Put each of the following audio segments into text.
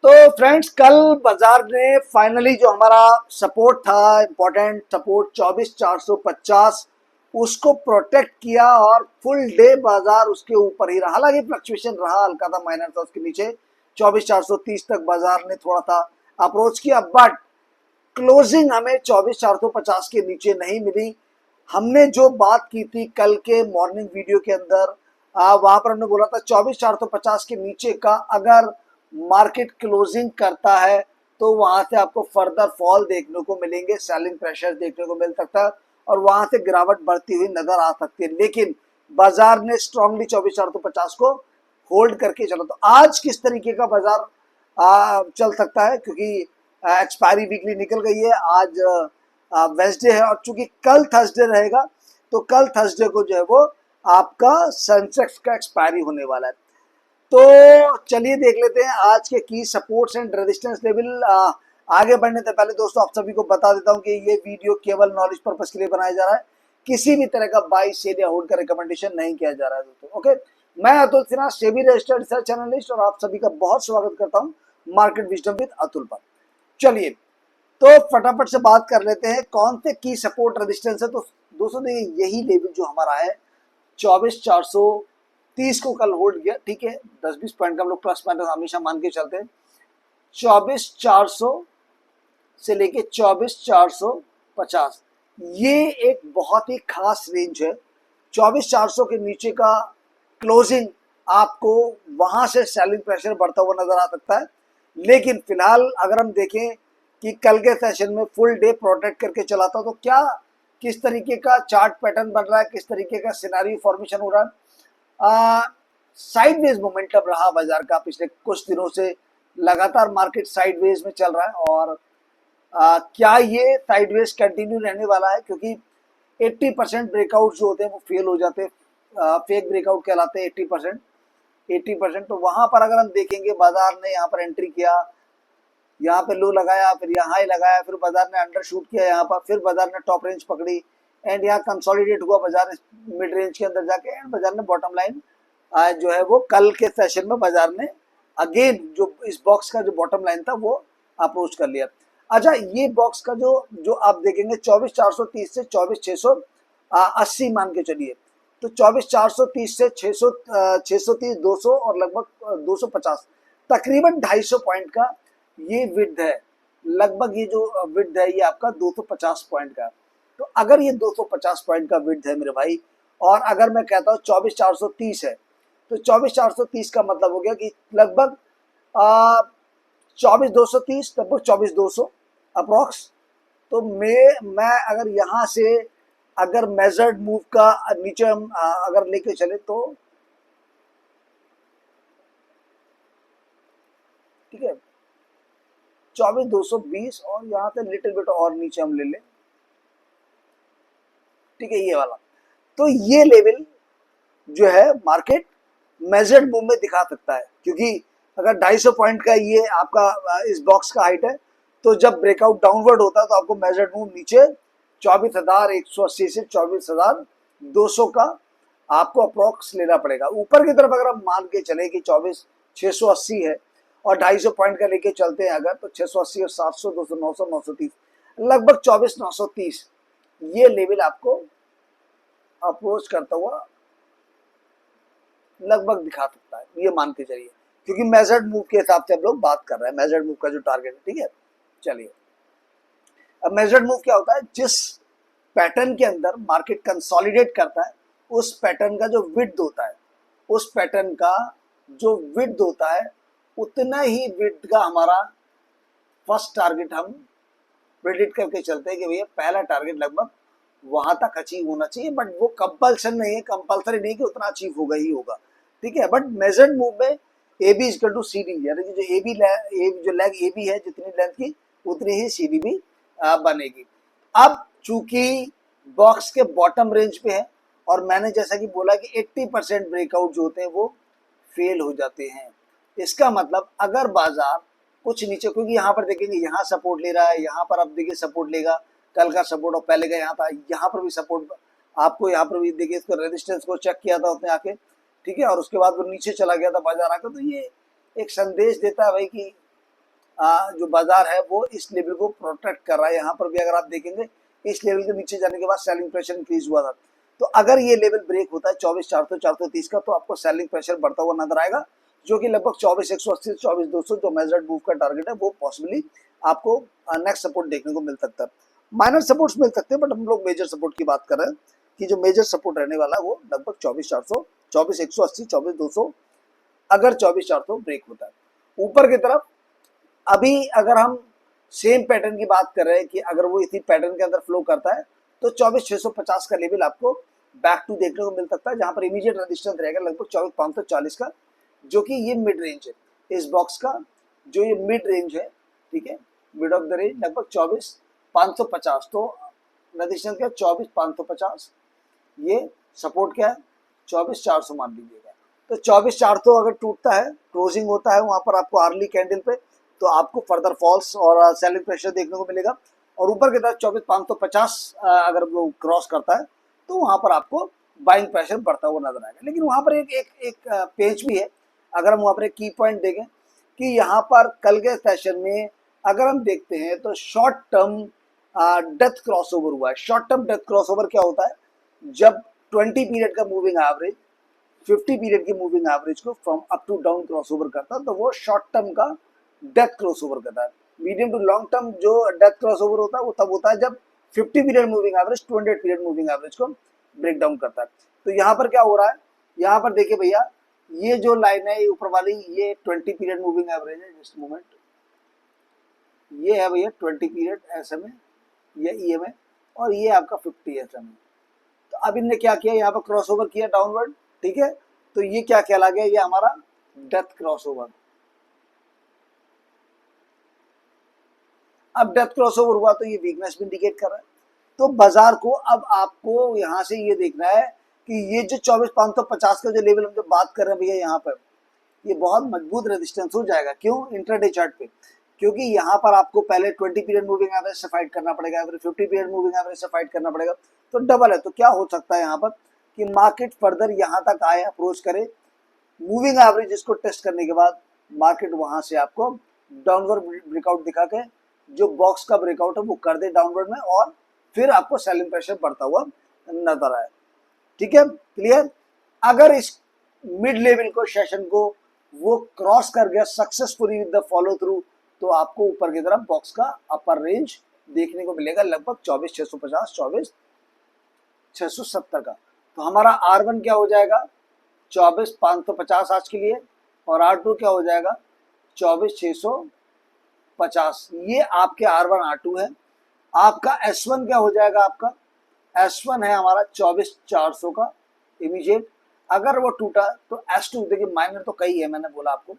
तो फ्रेंड्स, कल बाजार ने फाइनली जो हमारा सपोर्ट था, इंपॉर्टेंट सपोर्ट 24,450, उसको प्रोटेक्ट किया और फुल डे बाजार उसके ऊपर ही रहा। हालांकि फ्लक्चुएशन रहा, हल्का था, माइनर था उसके नीचे। 24,430 तक बाजार ने थोड़ा सा अप्रोच किया, बट क्लोजिंग हमें 24,450 के नीचे नहीं मिली। हमने जो बात की थी कल के मॉर्निंग वीडियो के अंदर, वहां पर हमने बोला था 24,450 के नीचे का अगर मार्केट क्लोजिंग करता है तो वहां से आपको फर्दर फॉल देखने को मिलेंगे, सेलिंग प्रेशर देखने को मिल सकता है और वहां से गिरावट बढ़ती हुई नजर आ सकती है। लेकिन बाजार ने स्ट्रांगली 24,450 को होल्ड करके चला। तो आज किस तरीके का बाजार चल सकता है, क्योंकि एक्सपायरी वीकली निकल गई है, आज वेंसडे है और चूंकि कल थर्सडे रहेगा तो कल थर्सडे को जो है वो आपका सेंसेक्स का एक्सपायरी होने वाला है। तो चलिए देख लेते हैं आज के की सपोर्ट्स एंड रेजिस्टेंस लेवल। आगे बढ़ने से पहले दोस्तों आप सभी को बता देता हूं कि ये वीडियो केवल नॉलेज पर्पस के लिए बनाया जा रहा है, किसी भी तरह का बाई सेल या होल्ड का रिकमेंडेशन नहीं किया जा रहा है दोस्तों। ओके, मैं Atul Sinha, SEBI registered research analyst, और आप सभी का बहुत स्वागत करता हूं मार्केट विजडम विद अतुल पर। चलिए तो फटाफट से बात कर लेते हैं कौन से की सपोर्ट रेजिस्टेंस है। तो दोस्तों देखिए, यही लेवल जो हमारा है 24,430 को कल होल्ड किया, ठीक है। 10-20 पॉइंट का हम लोग प्लस माइनस हमेशा मान के चलते हैं। 24,400 से लेके 24,450 ये एक बहुत ही खास रेंज है। 24,400 के नीचे का क्लोजिंग आपको वहां से सेलिंग प्रेशर बढ़ता हुआ नजर आ सकता है। लेकिन फिलहाल अगर हम देखें कि कल के सेशन में फुल डे प्रोटेक्ट करके चला था, तो क्या किस तरीके का चार्ट पैटर्न बन रहा है, किस तरीके का सिनारियो फॉर्मेशन हो रहा है। साइडवेज मोमेंटम रहा बाजार का पिछले कुछ दिनों से, लगातार मार्केट साइडवेज में चल रहा है। और क्या ये साइडवेज कंटिन्यू रहने वाला है, क्योंकि 80% ब्रेकआउट जो होते हैं वो फेल हो जाते हैं, फेक ब्रेकआउट कहलाते हैं 80%। तो वहां पर अगर हम देखेंगे, बाजार ने यहाँ पर एंट्री किया, यहाँ पे लो लगाया, फिर यहाँ ही लगाया, फिर बाजार ने अंडर शूट किया यहाँ पर, फिर बाजार ने टॉप रेंज पकड़ी एंड यहाँ कंसोलिडेट हुआ बाजार मिड रेंज के अंदर जाके, एंड बाजार ने बॉटम लाइन जो है वो कल के सेशन में बाजार ने अगेन जो इस बॉक्स का जो बॉटम लाइन था वो अप्रोच कर लिया। अच्छा, ये बॉक्स का जो जो आप देखेंगे 24,430 से 24,680 मान के चलिए, तो 24,430 से 630, 200 और लगभग 250, तकरीबन 250 पॉइंट का ये विड्थ है। लगभग ये जो विड्थ है ये आपका 250 पॉइंट का। तो अगर ये 250 पॉइंट का विड्थ है मेरे भाई, और अगर मैं कहता हूँ 24,430 है, तो 24,430 का मतलब हो गया कि लगभग 24,230, लगभग 24,200 अप्रोक्स। तो मैं अगर यहाँ से अगर मेजर्ड मूव का नीचे हम अगर लेके चले तो ठीक है 24,220, और यहाँ से लिटिल बिट और नीचे हम ले लें, ठीक है, ये वाला। तो ये लेवल जो है मार्केट मेजर्ड मूव में दिखा सकता है, क्योंकि अगर 250 पॉइंट का ये आपका इस बॉक्स का हाइट है, तो जब ब्रेकआउट डाउनवर्ड होता है तो आपको मेजर्ड मूव नीचे 24,180 से 24,200 का आपको अप्रोक्स लेना पड़ेगा। ऊपर की तरफ अगर हम मान के चले कि 24,680 है और 250 पॉइंट का लेके चलते हैं अगर, तो 680 और 700, 200, 900, 930, लगभग 24,930 ये लेवल आपको अप्रोच करता हुआ लगभग दिखा सकता है, ये मान के चलिए, क्योंकि मेजर्ड मूव के हिसाब से हम लोग बात कर रहे हैं, मेजर्ड मूव का जो टारगेट है, ठीक है। चलिए, अब मेजर्ड मूव क्या होता है, जिस पैटर्न के अंदर मार्केट कंसोलिडेट करता है उस पैटर्न का जो विड्थ होता है, उस पैटर्न का जो विड्थ होता है, उतना ही विड्थ का हमारा फर्स्ट टारगेट हम प्रेडिक्ट करके चलते हैं कि भैया पहला टारगेट लगभग वहां तक अचीव होना चाहिए। बट वो कंपल्सन नहीं है, कंपल्सरी नहीं कि उतना अचीव होगा ही होगा, ठीक है। बट मेजर्ड मूव में a b equal to c d, यानी कि जो ए बी जो लेग ए बी है जितनी लेंथ की, उतनी ही सी डी भी बनेगी। अब चूंकि बॉक्स के बॉटम रेंज पे है, और मैंने जैसा कि बोला कि 80% ब्रेकआउट जो होते हैं वो फेल हो जाते हैं। इसका मतलब अगर बाजार कुछ नीचे, क्योंकि यहाँ पर देखेंगे यहाँ सपोर्ट ले रहा है, यहाँ पर अब देखिए सपोर्ट लेगा, कल का सपोर्ट और पहले का यहाँ था, यहाँ पर भी सपोर्ट, आपको यहाँ पर भी देखिए इसको रेजिस्टेंस को चेक किया था उसने आके, ठीक है, और उसके बाद वो नीचे चला गया था बाजार आकर। तो ये एक संदेश देता है भाई कि जो बाजार है वो इस लेवल को प्रोटेक्ट कर रहा है। यहाँ पर भी अगर आप देखेंगे इस लेवल के नीचे जाने के बाद सेलिंग प्रेशर इंक्रीज हुआ था, तो अगर ये लेवल ब्रेक होता है 24,400 430 का, तो आपको सेलिंग प्रेशर बढ़ता हुआ नजर आएगा, जो कि लगभग 24,180 से 24,200 जो मेजर्ड मूव का टारगेट है वो पॉसिबली आपको नेक्स्ट सपोर्ट देखने को मिल सकता है। माइनर सपोर्ट्स मिल सकते हैं, बट हम लोग मेजर सपोर्ट की बात कर रहे हैं कि जो मेजर सपोर्ट रहने वाला है वो लगभग 24,400 24,180 24,200 अगर 24,400 ब्रेक होता है ऊपर की तरफ। अभी अगर हम सेम पैटर्न की बात कर रहे हैं कि अगर वो इसी पैटर्न के अंदर फ्लो करता है तो 24,650 का लेवल आपको बैक टू देखने को मिल सकता है, जहां पर इमीडिएट रेजिस्टेंस रहेगा लगभग 24,540 का, जो कि ये मिड रेंज है इस बॉक्स का, जो ये मिड रेंज है, ठीक है, मिड ऑफ द रेंज लगभग 24,550। तो रेजिस्टेंस क्या 24,550, ये सपोर्ट क्या है 24,400 मान लीजिएगा। तो 24,400 अगर टूटता है, क्लोजिंग होता है वहां पर आपको आर्ली कैंडल पे, तो आपको फर्दर फॉल्स और सेलिंग प्रेशर देखने को मिलेगा। और ऊपर की तरफ 24,550 अगर वो क्रॉस करता है तो वहां पर आपको बाइंग प्रेशर बढ़ता हुआ नजर आएगा। लेकिन वहां पर एक पेज भी है, अगर हम वहां पर एक की पॉइंट देखें कि यहाँ पर कल के सेशन में अगर हम देखते हैं तो शॉर्ट टर्म डेथ क्रॉसओवर हुआ है। शॉर्ट टर्म डेथ क्रॉसओवर क्या होता है, जब 20 पीरियड का मूविंग एवरेज 50 पीरियड की मूविंग एवरेज को from up to down crossover करता है, तो वो शॉर्ट टर्म का डेथ क्रॉसओवर करता है। मीडियम टू लॉन्ग टर्म जो डेथ क्रॉसओवर होता है वो तब होता है जब 50 period moving average 200 period moving average को ब्रेक डाउन करता है। तो यहाँ पर क्या हो रहा है, यहाँ पर देखिए भैया, ये जो लाइन है ये ऊपर वाली ये 20 पीरियड मूविंग एवरेज है, जस्ट मोमेंट, ये है भैया 20 पीरियड SMA, ये EMA, और ये आपका 50 SMA। तो अब इनने क्या किया, यहाँ पर क्रॉसओवर किया डाउनवर्ड, ठीक है, तो ये क्या कहला गया, ये हमारा डेथ क्रॉसओवर। अब डेथ क्रॉसओवर हुआ तो ये वीकनेस भी इंडिकेट कर रहा है। तो बाजार को अब आपको यहाँ से ये देखना है कि ये जो 24,550 का जो लेवल हम जो बात कर रहे हैं भैया, यहाँ पर ये बहुत मजबूत रेजिस्टेंस हो जाएगा। क्यों, इंट्राडे चार्ट पे, क्योंकि यहाँ पर आपको पहले 20 पीरियड मूविंग एवरेज से फाइट करना पड़ेगा, फिर 50 पीरियड मूविंग एवरेज से फाइट करना पड़ेगा, तो डबल है। तो क्या हो सकता है यहाँ पर कि मार्केट फर्दर यहाँ तक आए, अप्रोच करे, मूविंग एवरेज इसको टेस्ट करने के बाद मार्केट वहां से आपको डाउनवर्ड ब्रेकआउट दिखा के जो बॉक्स का ब्रेकआउट है वो कर दे डाउनवर्ड में, और फिर आपको सेलिंग प्रेशर बढ़ता हुआ नजर आए। ठीक है, क्लियर। अगर इस मिड लेवल को सेशन को वो क्रॉस कर गया successfully with the follow through, तो आपको ऊपर की तरफ बॉक्स का अपर रेंज देखने को मिलेगा लगभग 24,650 24,670 का। तो हमारा R1 क्या हो जाएगा 24,550 आज के लिए, और R2 क्या हो जाएगा 24,650। ये आपके R1 R2 है। आपका S1 क्या हो जाएगा, आपका S1 है हमारा 24,400 का इमीडिएट। अगर वो टूटा तो S2, देखिए माइनर तो कई है, मैंने बोला आपको,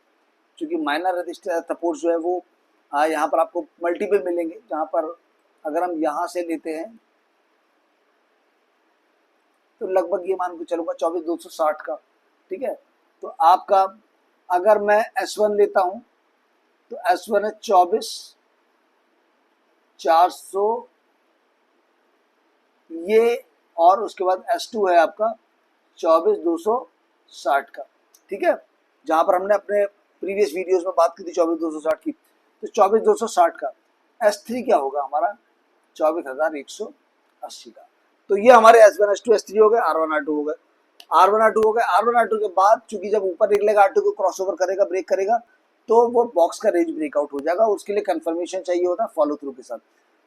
क्योंकि माइनर रजिस्टर सपोर्ट जो है वो यहाँ पर आपको मल्टीपल मिलेंगे, जहाँ पर अगर हम यहाँ से लेते हैं तो लगभग ये मान के चलूंगा 24,260 का, ठीक है। तो आपका अगर मैं S1 लेता हूं तो S1 है 24,400 ये, और उसके बाद S2 है आपका 24,260 का, ठीक है, जहां पर हमने अपने प्रीवियस वीडियोस में बात की थी 24,260 की। तो 24,260 का S3 क्या होगा हमारा 24,180 का। तो ये हमारे S1 S2 S3 हो गए, R1 R2 हो गए, R1 R2 हो गए। R1 R2 के बाद चूंकि जब ऊपर निकलेगा R2 को क्रॉसओवर करेगा, ब्रेक करेगा, तो वो बॉक्स का रेंज ब्रेकआउट हो जाएगा। उसके लिए कंफर्मेशन चाहिए होता है फॉलो थ्रू के साथ,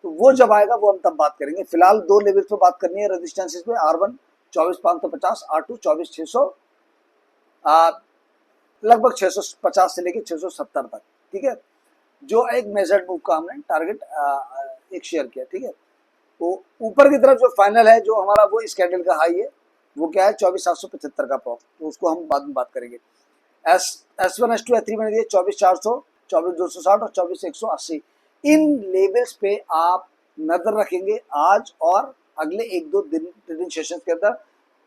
तो वो जब आएगा वो हम तब बात करेंगे। फिलहाल दो लेवल पे बात करनी है रेजिस्टेंसेस पे, R1 24,550, R2 24,600, लगभग 650 से लेके 670 तक, ठीक है, जो एक मेजर्ड मूव का हमने टारगेट एक शेयर किया, ठीक है। तो ऊपर की तरफ जो फाइनल है, जो हमारा वो इस कैंडल का हाई है, वो क्या है 24,775 का प्रॉफ, तो उसको हम बाद में बात करेंगे। S1 S2 S3 मैंने दिया 24,400 24,260 और 24,180। इन लेवल्स पे आप नजर रखेंगे आज और अगले एक दो दिन ट्रेडिंग सेशन के अंदर,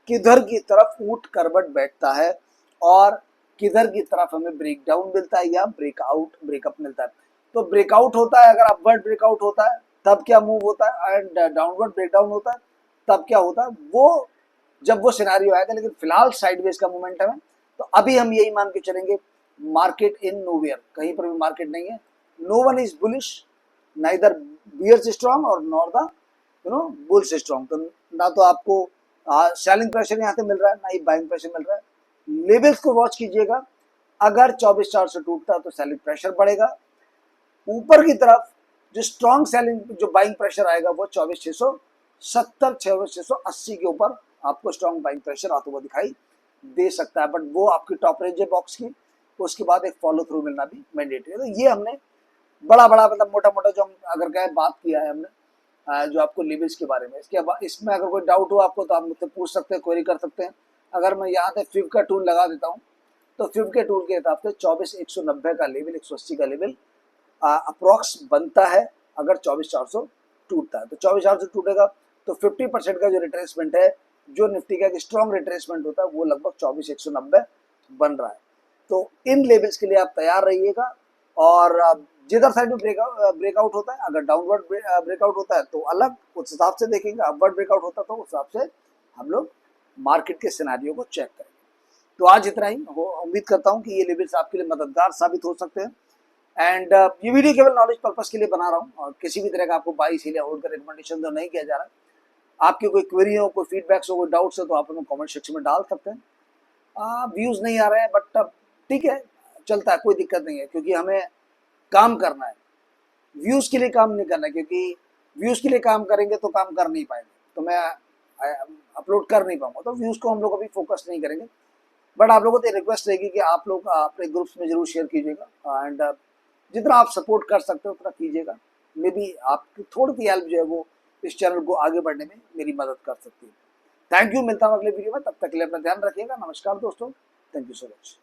किधर की तरफ ऊट करवट बैठता है और किधर की तरफ हमें ब्रेकडाउन मिलता है या ब्रेकआउट ब्रेकअप मिलता है। तो ब्रेकआउट होता है, अगर अपवर्ड ब्रेकआउट होता है तब क्या मूव होता है, एंड डाउनवर्ड ब्रेकडाउन होता है तब क्या होता है, वो जब वो सिनारियो आएगा। लेकिन फिलहाल साइडवेज का मोमेंटम है, तो अभी हम यही मान के चलेंगे मार्केट इन नोवेयर, कहीं पर भी मार्केट नहीं है, no one is bullish, neither bears strong और नॉर द बुल्स स्ट्रॉन्ग। तो ना तो आपको सेलिंग प्रेशर यहाँ से मिल रहा है, ना ही बाइंग प्रेशर मिल रहा है। लेवल्स को वॉच कीजिएगा, अगर 24,400 टूटता है तो सेलिंग प्रेशर बढ़ेगा। ऊपर की तरफ जो स्ट्रॉन्ग सेलिंग जो बाइंग प्रेशर आएगा वो 24,670 24,680 के ऊपर आपको स्ट्रॉन्ग बाइंग प्रेशर आता हुआ दिखाई दे सकता है, बट वो आपकी टॉप रेंज है बॉक्स की, उसके बाद एक फॉलो थ्रू मिलना भी मैंडेटरी है। तो ये हमने बड़ा मतलब मोटा मोटा जो हम अगर कहें बात किया है हमने जो आपको लेवल्स के बारे में। इसमें अगर कोई डाउट हो आपको तो आप मुझसे पूछ सकते हैं, क्वेरी कर सकते हैं। अगर मैं यहाँ पे फिव का टूल लगा देता हूँ तो फिव के टूल के हिसाब से 24,190 का लेवल, 180 का लेवल अप्रोक्स बनता है अगर 24,400 टूटता है। तो 24,400 टूटेगा तो 50% का जो रिट्रेसमेंट है, जो निफ्टी का स्ट्रॉन्ग रिट्रेसमेंट होता है, वो लगभग 24,190 बन रहा है। तो इन लेवल्स के लिए आप तैयार रहिएगा। और जिधर साइड में ब्रेकआउट होता है, अगर डाउनवर्ड ब्रेकआउट होता है तो अलग उस हिसाब से देखेंगे, अपवर्ड ब्रेकआउट होता है तो उस हिसाब से हम लोग मार्केट के सिनेरियो को चेक करेंगे। तो आज इतना ही। उम्मीद करता हूँ कि ये लेवल्स आपके लिए मददगार साबित हो सकते हैं। एंड ये वीडियो केवल नॉलेज पर्पस के लिए बना रहा हूँ और किसी भी तरह का आपको बाई सेल या होल्ड का रिकमेंडेशन तो नहीं किया जा रहा। आपकी कोई क्वेरी हो, कोई फीडबैक्स हो, कोई डाउट्स हो तो आप हमें कमेंट सेक्शन में डाल सकते हैं। व्यूज़ नहीं आ रहे हैं बट ठीक है, चलता है, कोई दिक्कत नहीं है, क्योंकि हमें काम करना है, व्यूज़ के लिए काम नहीं करना है। क्योंकि व्यूज़ के लिए काम करेंगे तो काम कर नहीं पाएंगे, तो मैं अपलोड कर नहीं पाऊंगा, तो व्यूज़ को हम लोग अभी फोकस नहीं करेंगे। बट आप लोगों को रिक्वेस्ट रहेगी कि आप लोग अपने ग्रुप्स में जरूर शेयर कीजिएगा एंड जितना आप सपोर्ट कर सकते हो उतना कीजिएगा। मे बी आपकी थोड़ी सी हेल्प जो है वो इस चैनल को आगे बढ़ने में मेरी मदद कर सकती है। थैंक यू, मिलता हूँ अगले वीडियो में, तब तक के लिए अपना ध्यान रखिएगा। नमस्कार दोस्तों, थैंक यू सो मच।